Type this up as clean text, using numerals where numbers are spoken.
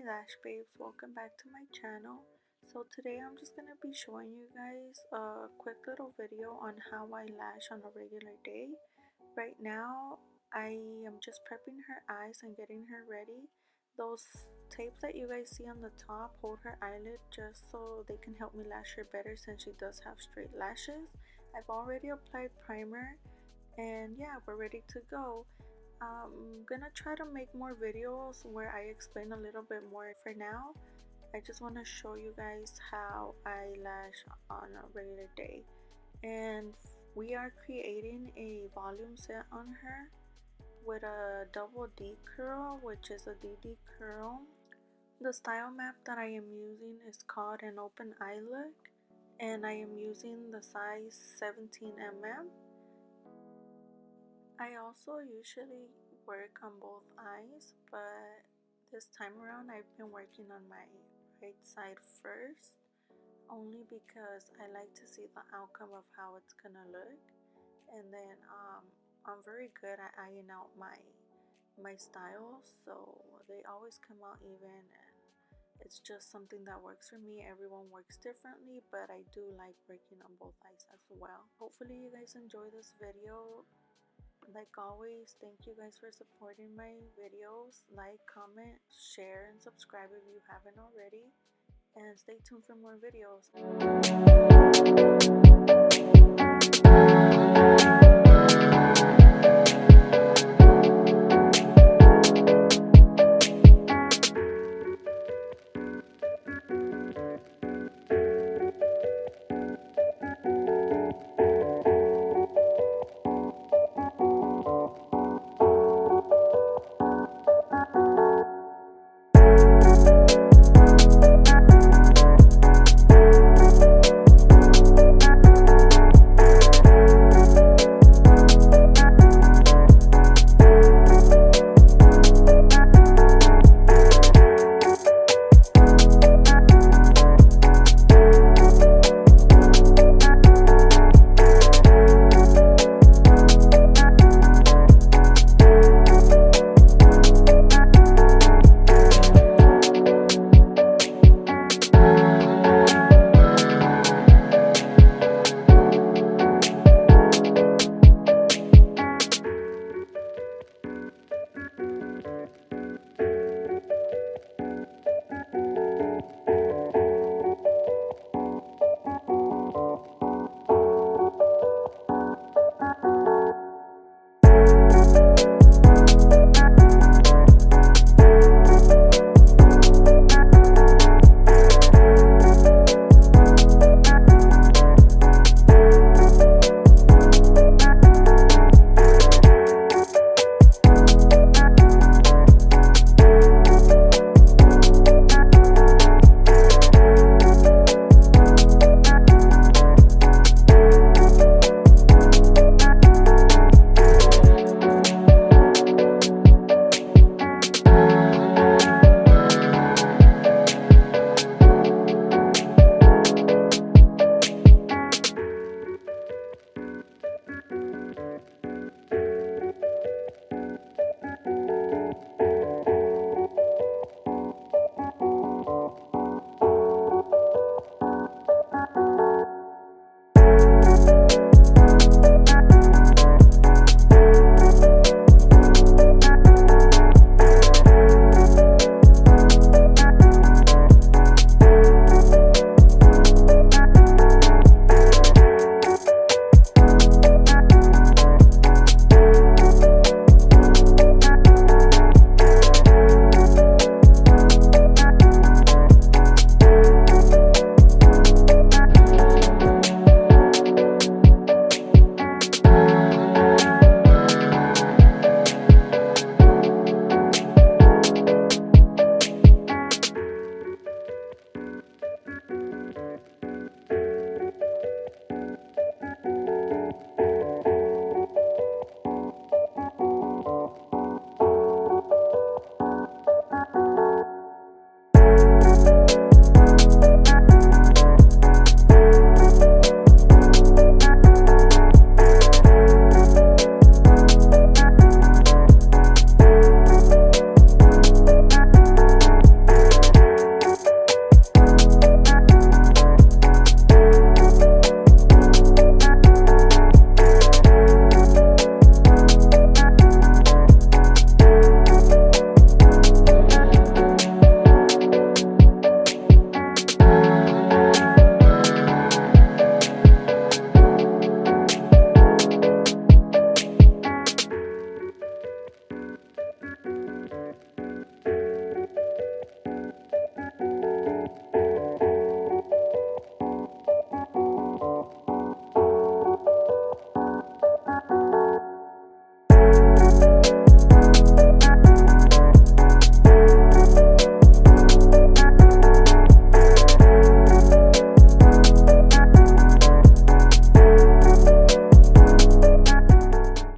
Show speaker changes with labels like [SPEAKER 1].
[SPEAKER 1] Lash babes, welcome back to my channel. So today I'm just going to be showing you guys a quick little video on how I lash on a regular day. Right now I am just prepping her eyes and getting her ready. Those tapes that you guys see on the top hold her eyelid just so they can help me lash her better since she does have straight lashes. I've already applied primer and yeah, we're ready to go. I'm gonna try to make more videos where I explain a little bit more. For now, I just want to show you guys how I lash on a regular day. And we are creating a volume set on her with a double D curl, which is a DD curl. The style map that I am using is called an open eye look, and I am using the size 17mm. I also usually work on both eyes, but this time around I've been working on my right side first, only because I like to see the outcome of how it's gonna look. And then I'm very good at eyeing out my styles, so they always come out even, and it's just something that works for me. Everyone works differently, but I do like working on both eyes as well. Hopefully you guys enjoy this video. Like always, thank you guys for supporting my videos. Like, comment, share, and subscribe if you haven't already. And stay tuned for more videos.